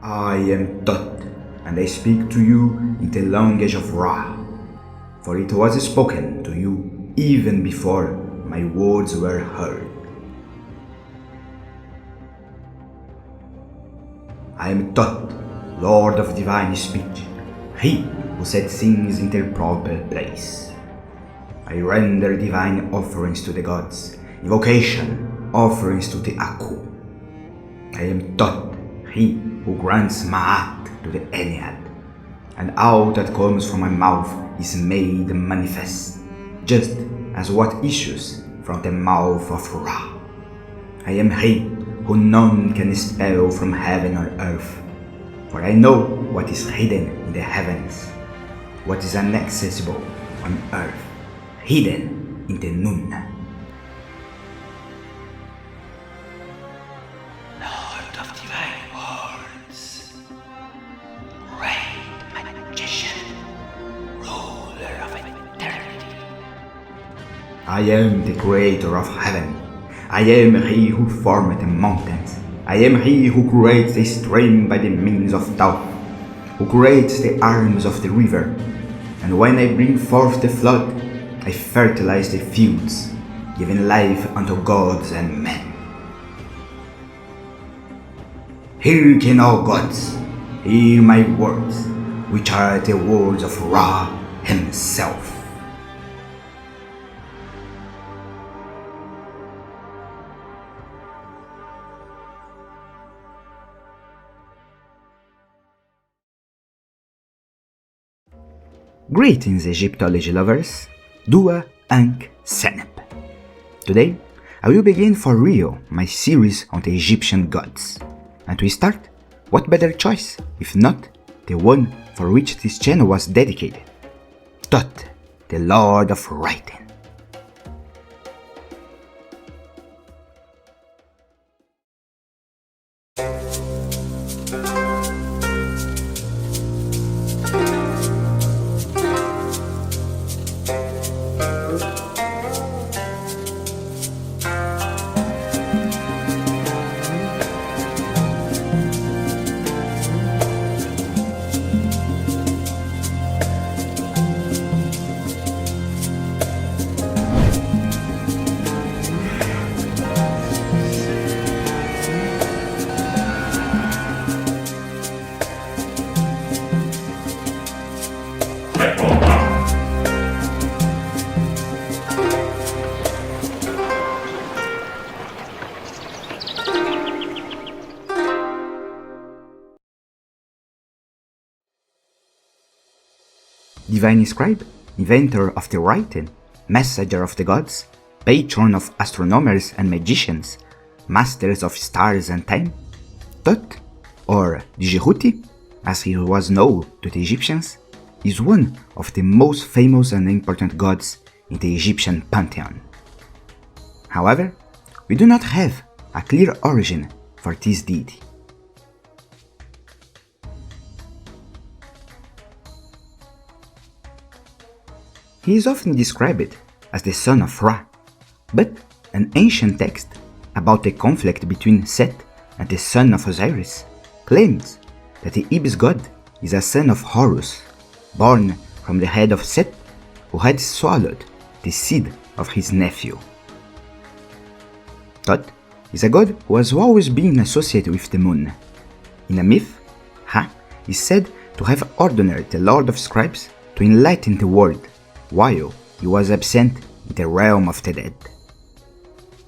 I am Thoth, and I speak to you in the language of Ra, for it was spoken to you even before my words were heard. I am Thoth, Lord of divine speech, he who set things in their proper place. I render divine offerings to the gods, invocation offerings to the Aku. I am Thoth, he who grants Ma'at to the Ennead, and all that comes from my mouth is made manifest, just as what issues from the mouth of Ra. I am he who none can expel from heaven or earth, for I know what is hidden in the heavens, what is inaccessible on earth, hidden in the Nun. Lord of divine worlds, great magician, ruler of eternity. I am the creator of heaven. I am he who formed the mountains. I am he who creates the stream by the means of Thoth, who creates the arms of the river. And when I bring forth the flood, I fertilize the fields, giving life unto gods and men. Hearken, all gods, hear my words, which are the words of Ra himself. Greetings, Egyptology lovers, Dua Ankh Senep. Today, I will begin for real my series on the Egyptian gods. And to start, what better choice, if not the one for which this channel was dedicated? Thoth, the Lord of Writing. Divine scribe, inventor of the writing, messenger of the gods, patron of astronomers and magicians, masters of stars and time, Thoth, or Dictionnaire, as he was known to the Egyptians, is one of the most famous and important gods in the Egyptian pantheon. However, we do not have a clear origin for this deity. He is often described as the son of Ra, but an ancient text about the conflict between Seth and the son of Osiris claims that the Ibis god is a son of Horus, born from the head of Seth, who had swallowed the seed of his nephew. Thoth is a god who has always been associated with the moon. In a myth, Ra is said to have ordered the Lord of Scribes to enlighten the world while he was absent in the realm of the dead.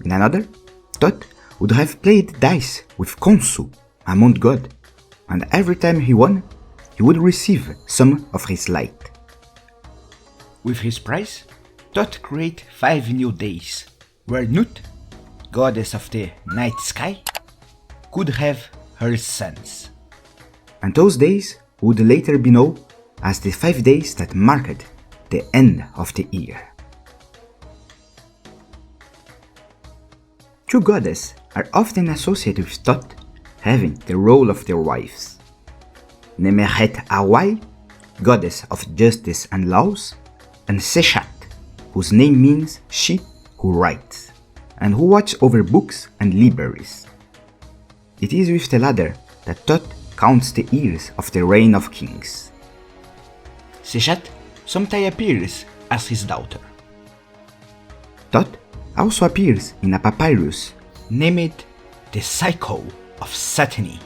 In another, Thoth would have played dice with Khonsu, a moon god, and every time he won, he would receive some of his light. With his prize, Thoth created 5 new days, where Nut, goddess of the night sky, could have her sons. And those days would later be known as the 5 days that marked the end of the year. Two goddesses are often associated with Thoth having the role of their wives. Nemeret Awai, goddess of justice and laws, and Seshat, whose name means she who writes, and who watches over books and libraries. It is with the latter that Thoth counts the years of the reign of kings. Sechat sometimes appears as his daughter. Thoth also appears in a papyrus named the Cycle of Satani.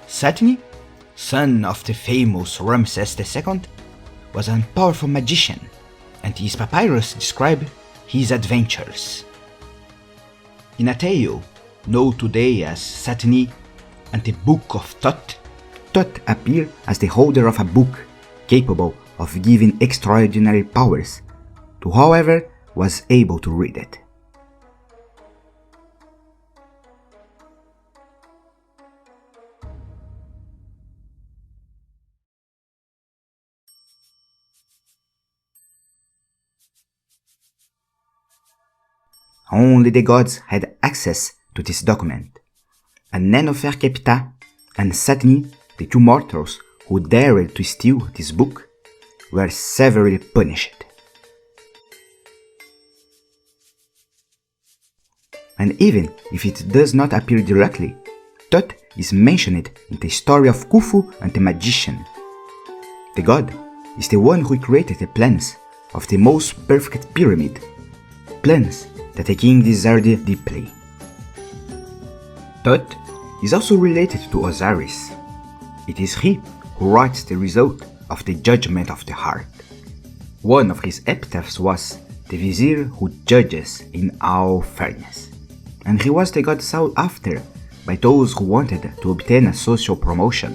Satani, son of the famous Ramses II, was a powerful magician, and his papyrus describes his adventures. In a tale known today as Satani and the Book of Thoth, Thoth appeared as the holder of a book capable of giving extraordinary powers to whoever was able to read it. Only the gods had access to this document, and Neferkeptah and Satani, the two mortals who dared to steal this book, were severely punished. And even if it does not appear directly, Thoth is mentioned in the story of Khufu and the magician. The god is the one who created the plans of the most perfect pyramid, plans that the king desired deeply. Thoth is also related to Osiris. It is he who writes the result of the judgment of the heart. One of his epitaphs was the vizier who judges in all fairness, and he was the god sought after by those who wanted to obtain a social promotion.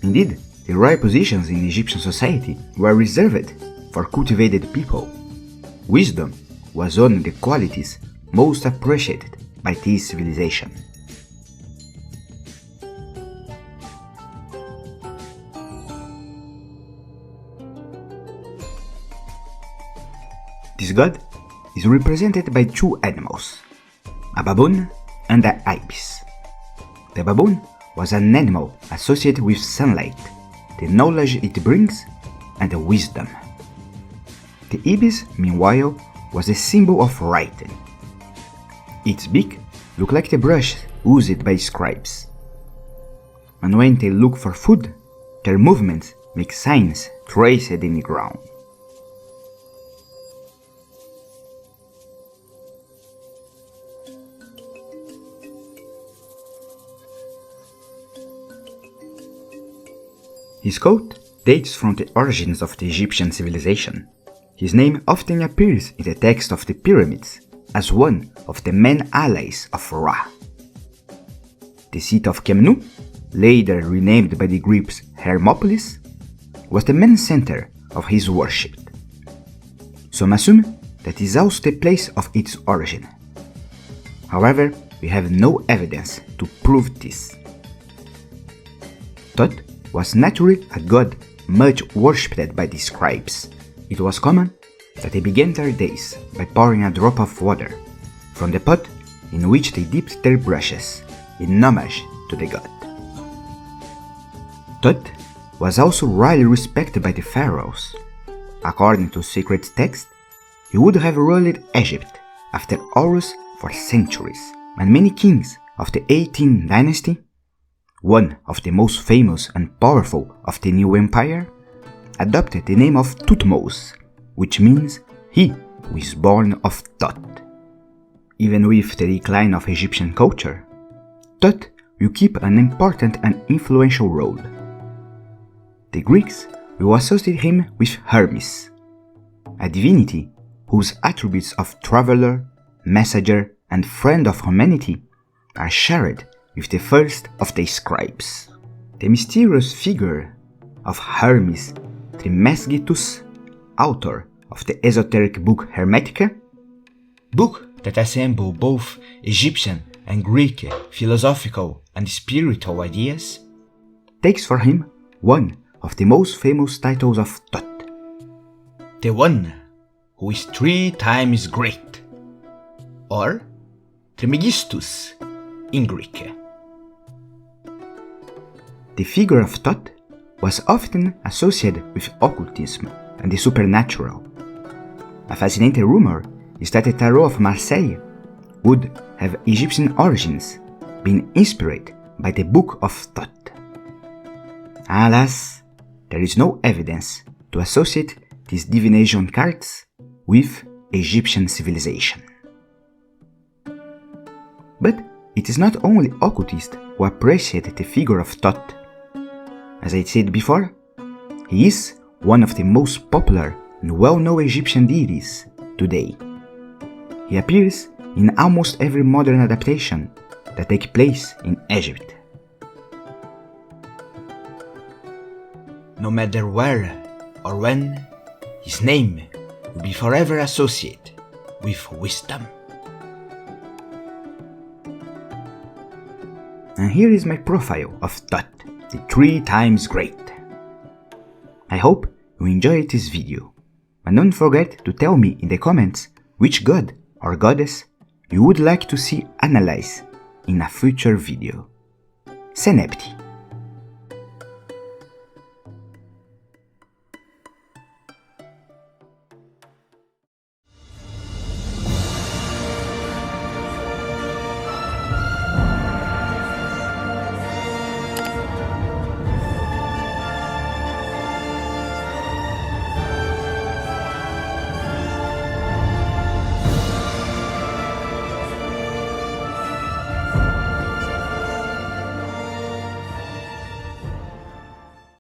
Indeed, the royal positions in Egyptian society were reserved for cultivated people. Wisdom was one of the qualities most appreciated by this civilization. This god is represented by two animals, a baboon and an ibis. The baboon was an animal associated with sunlight, the knowledge it brings, and the wisdom. The ibis, meanwhile, was a symbol of writing. Its beak looked like the brush used by scribes. And when they look for food, their movements make signs traced in the ground. His coat dates from the origins of the Egyptian civilization. His name often appears in the text of the pyramids as one of the main allies of Ra. The seat of Khemnu, later renamed by the Greeks Hermopolis, was the main center of his worship. Some assume that it is also the place of its origin. However, we have no evidence to prove this. Thoth was naturally a god much worshipped by the scribes. It was common that they began their days by pouring a drop of water from the pot in which they dipped their brushes in homage to the god. Thoth was also highly respected by the pharaohs. According to sacred texts, he would have ruled Egypt after Horus for centuries, and many kings of the 18th dynasty, one of the most famous and powerful of the new empire, adopted the name of Thutmose, which means he who is born of Thoth. Even with the decline of Egyptian culture, Thoth will keep an important and influential role. The Greeks will associate him with Hermes, a divinity whose attributes of traveler, messenger, and friend of humanity are shared with the first of the scribes. The mysterious figure of Hermes Trismegistus, author of the esoteric book Hermetica, book that assembles both Egyptian and Greek philosophical and spiritual ideas, takes for him one of the most famous titles of Thoth, the one who is 3 times great, or Trismegistus in Greek. The figure of Thoth was often associated with occultism and the supernatural. A fascinating rumor is that the tarot of Marseille would have Egyptian origins, being inspired by the Book of Thoth. Alas, there is no evidence to associate these divination cards with Egyptian civilization. But it is not only occultists who appreciate the figure of Thoth. As I said before, he is one of the most popular and well-known Egyptian deities today. He appears in almost every modern adaptation that takes place in Egypt. No matter where or when, his name will be forever associated with wisdom. And here is my profile of Thoth, the 3 times great. I hope you enjoyed this video, and don't forget to tell me in the comments which god or goddess you would like to see analyzed in a future video. Senepti.